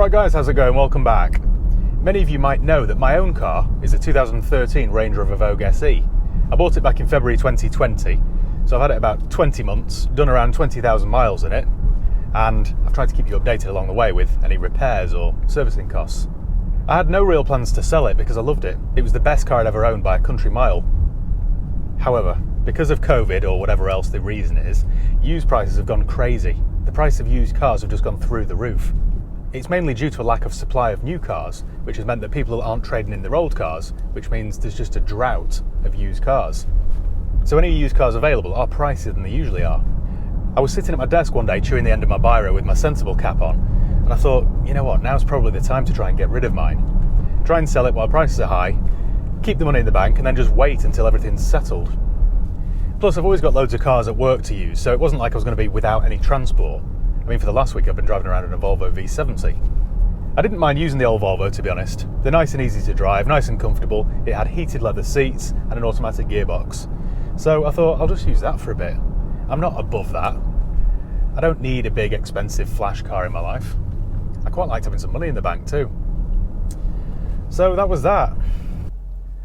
Right guys, how's it going? Welcome back. Many of you might know that my own car is a 2013 Range Rover Vogue SE. I bought it back in February 2020, so I've had it about 20 months, done around 20,000 miles in it, and I've tried to keep you updated along the way with any repairs or servicing costs. I had no real plans to sell it because I loved it. It was the best car I'd ever owned by a country mile. However, because of COVID or whatever else the reason is, used prices have gone crazy. The price of used cars have just gone through the roof. It's mainly due to a lack of supply of new cars, which has meant that people aren't trading in their old cars, which means there's just a drought of used cars. So any used cars available are pricier than they usually are. I was sitting at my desk one day chewing the end of my biro with my sensible cap on, and I thought, you know what, now's probably the time to try and get rid of mine. Try and sell it while prices are high, keep the money in the bank, and then just wait until everything's settled. Plus, I've always got loads of cars at work to use, so it wasn't like I was going to be without any transport. I mean, for the last week I've been driving around in a Volvo V70. I didn't mind using the old Volvo, to be honest. They're nice and easy to drive, nice and comfortable. It had heated leather seats and an automatic gearbox. So I thought I'll just use that for a bit. I'm not above that. I don't need a big expensive flash car in my life. I quite liked having some money in the bank too. So that was that.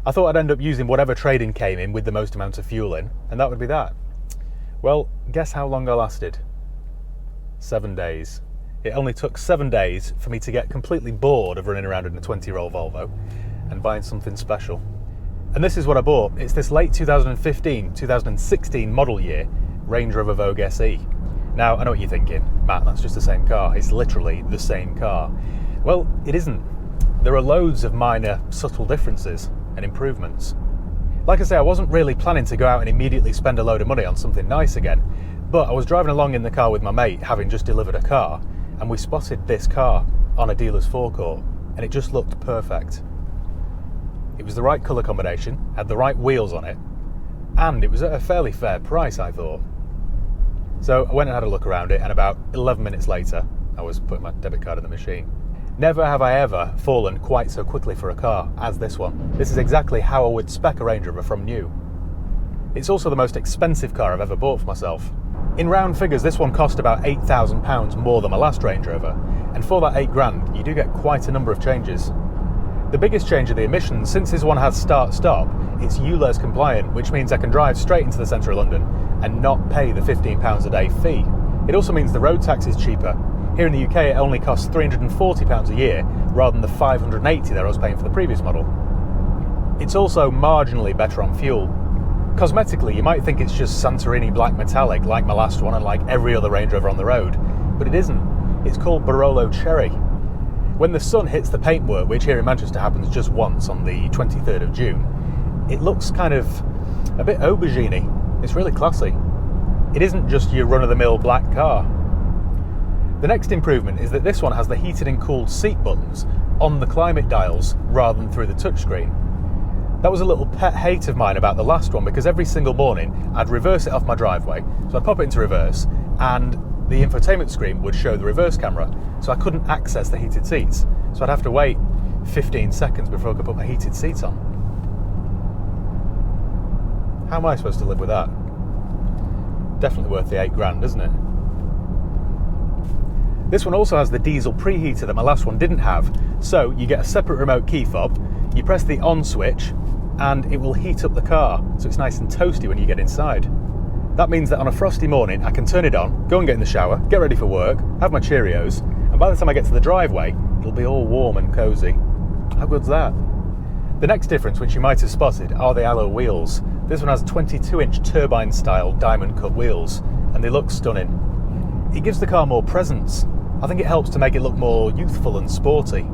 I thought I'd end up using whatever trade-in came in with the most amount of fuel in, and that would be that. Well, guess how long I lasted? 7 days. It only took 7 days for me to get completely bored of running around in a 20-year-old Volvo and buying something special. And this is what I bought. It's this late 2015-2016 model year Range Rover Vogue SE. Now, I know what you're thinking. Matt, that's just the same car. It's literally the same car. Well, it isn't. There are loads of minor, subtle differences and improvements. Like I say, I wasn't really planning to go out and immediately spend a load of money on something nice again, but I was driving along in the car with my mate, having just delivered a car, and we spotted this car on a dealer's forecourt, and it just looked perfect. It was the right colour combination, had the right wheels on it, and it was at a fairly fair price, I thought. So I went and had a look around it, and about 11 minutes later, I was putting my debit card in the machine. Never have I ever fallen quite so quickly for a car as this one. This is exactly how I would spec a Range Rover from new. It's also the most expensive car I've ever bought for myself. In round figures, this one cost about £8,000 more than my last Range Rover, and for that £8,000, you do get quite a number of changes. The biggest change are the emissions. Since this one has start-stop, it's ULEZ compliant, which means I can drive straight into the centre of London and not pay the £15 a day fee. It also means the road tax is cheaper. Here in the UK, it only costs £340 a year, rather than the £580 that I was paying for the previous model. It's also marginally better on fuel. Cosmetically, you might think it's just Santorini black metallic like my last one and like every other Range Rover on the road, but it isn't. It's called Barolo Cherry. When the sun hits the paintwork, which here in Manchester happens just once on the 23rd of June, it looks kind of a bit aubergine-y. It's really classy. It isn't just your run-of-the-mill black car. The next improvement is that this one has the heated and cooled seat buttons on the climate dials rather than through the touchscreen. That was a little pet hate of mine about the last one, because every single morning I'd reverse it off my driveway, so I'd pop it into reverse and the infotainment screen would show the reverse camera, so I couldn't access the heated seats. So I'd have to wait 15 seconds before I could put my heated seats on. How am I supposed to live with that? Definitely worth the £8,000, isn't it? This one also has the diesel preheater that my last one didn't have, so you get a separate remote key fob, you press the on switch, and it will heat up the car, so it's nice and toasty when you get inside. That means that on a frosty morning, I can turn it on, go and get in the shower, get ready for work, have my Cheerios, and by the time I get to the driveway, it'll be all warm and cosy. How good's that? The next difference, which you might have spotted, are the alloy wheels. This one has 22-inch turbine-style diamond cut wheels, and they look stunning. It gives the car more presence. I think it helps to make it look more youthful and sporty.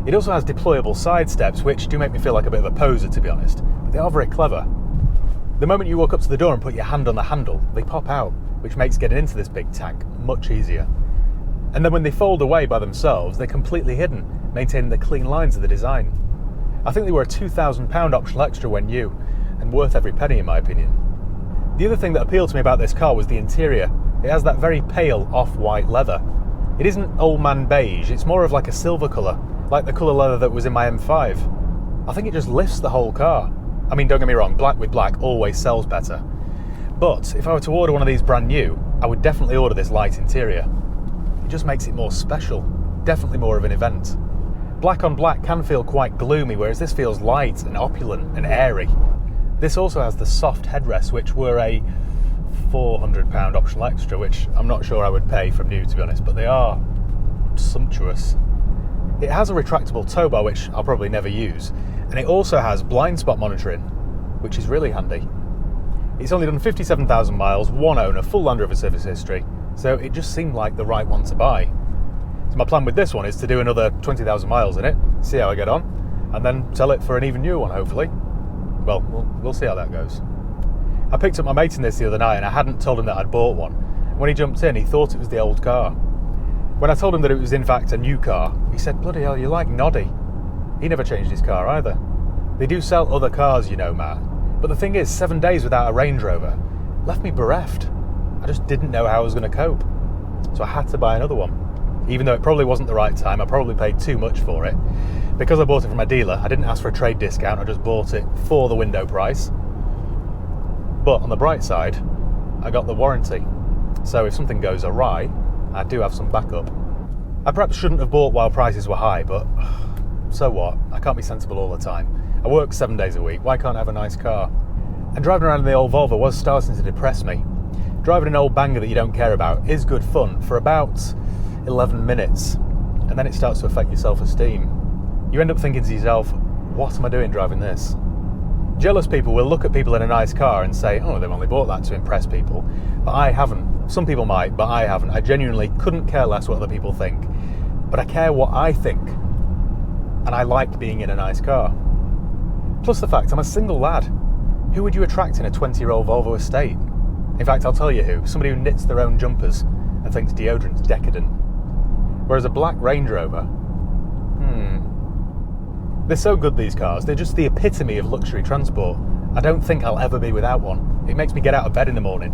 It also has deployable side steps, which do make me feel like a bit of a poser, to be honest, but they are very clever. The moment you walk up to the door and put your hand on the handle, they pop out, which makes getting into this big tank much easier. And then when they fold away by themselves, they're completely hidden, maintaining the clean lines of the design. I think they were a £2,000 optional extra when new, and worth every penny in my opinion. The other thing that appealed to me about this car was the interior. It has that very pale off-white leather. It isn't old man beige, it's more of like a silver colour, like the colour leather that was in my M5. I think it just lifts the whole car. I mean, don't get me wrong, black with black always sells better. But if I were to order one of these brand new, I would definitely order this light interior. It just makes it more special. definitely more of an event. Black on black can feel quite gloomy, whereas this feels light and opulent and airy. This also has the soft headrests, which were a £400 optional extra, which I'm not sure I would pay from new, to be honest, but they are sumptuous. It has a retractable tow bar, which I'll probably never use, and it also has blind spot monitoring, which is really handy. It's only done 57,000 miles, one owner, full Land Rover service history, so it just seemed like the right one to buy. So my plan with this one is to do another 20,000 miles in it, see how I get on, and then sell it for an even newer one, hopefully. Well, we'll see how that goes. I picked up my mate in this the other night, and I hadn't told him that I'd bought one. When he jumped in, he thought it was the old car. When I told him that it was in fact a new car, he said, "Bloody hell, you're like Noddy." He never changed his car either. They do sell other cars, you know, Matt. But the thing is, 7 days without a Range Rover left me bereft. I just didn't know how I was going to cope. So I had to buy another one. Even though it probably wasn't the right time, I probably paid too much for it. Because I bought it from a dealer, I didn't ask for a trade discount, I just bought it for the window price. But on the bright side, I got the warranty. So if something goes awry, I do have some backup. I perhaps shouldn't have bought while prices were high, but so what? I can't be sensible all the time. I work 7 days a week, why can't I have a nice car? And driving around in the old Volvo was starting to depress me. Driving an old banger that you don't care about is good fun for about 11 minutes, and then it starts to affect your self-esteem. You end up thinking to yourself, what am I doing driving this? Jealous people will look at people in a nice car and say, oh, they've only bought that to impress people. But I haven't. Some people might, but I haven't. I genuinely couldn't care less what other people think. But I care what I think. And I like being in a nice car. Plus the fact I'm a single lad. Who would you attract in a 20-year-old Volvo estate? In fact, I'll tell you who. Somebody who knits their own jumpers and thinks deodorant's decadent. Whereas a black Range Rover, they're so good, these cars. They're just the epitome of luxury transport. I don't think I'll ever be without one. It makes me get out of bed in the morning.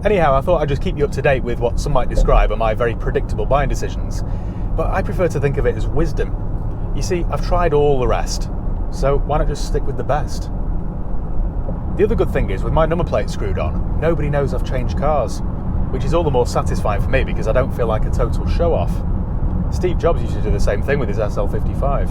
Anyhow, I thought I'd just keep you up to date with what some might describe are my very predictable buying decisions. But I prefer to think of it as wisdom. You see, I've tried all the rest, so why not just stick with the best? The other good thing is, with my number plate screwed on, nobody knows I've changed cars, which is all the more satisfying for me because I don't feel like a total show-off. Steve Jobs used to do the same thing with his SL55.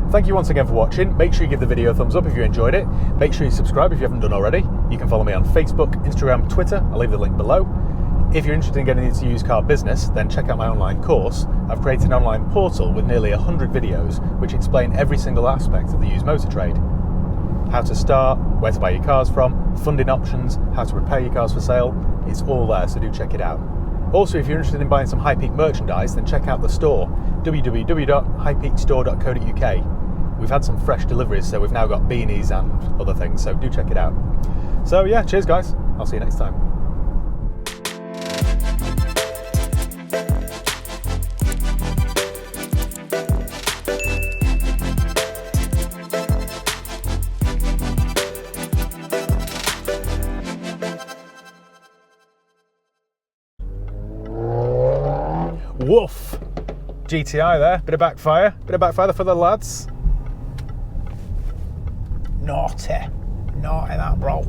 Thank you once again for watching. Make sure you give the video a thumbs up if you enjoyed it. Make sure you subscribe if you haven't done already. You can follow me on Facebook, Instagram, Twitter. I'll leave the link below. If you're interested in getting into used car business, then check out my online course. I've created an online portal with nearly 100 videos which explain every single aspect of the used motor trade. How to start, where to buy your cars from, funding options, how to repair your cars for sale. It's all there, so do check it out. Also, if you're interested in buying some HIGHPEAK merchandise, then check out the store, www.highpeakstore.co.uk. We've had some fresh deliveries, so we've now got beanies and other things, so do check it out. So yeah, cheers guys. I'll see you next time. Woof! GTI there, bit of backfire for the lads. Naughty that bro.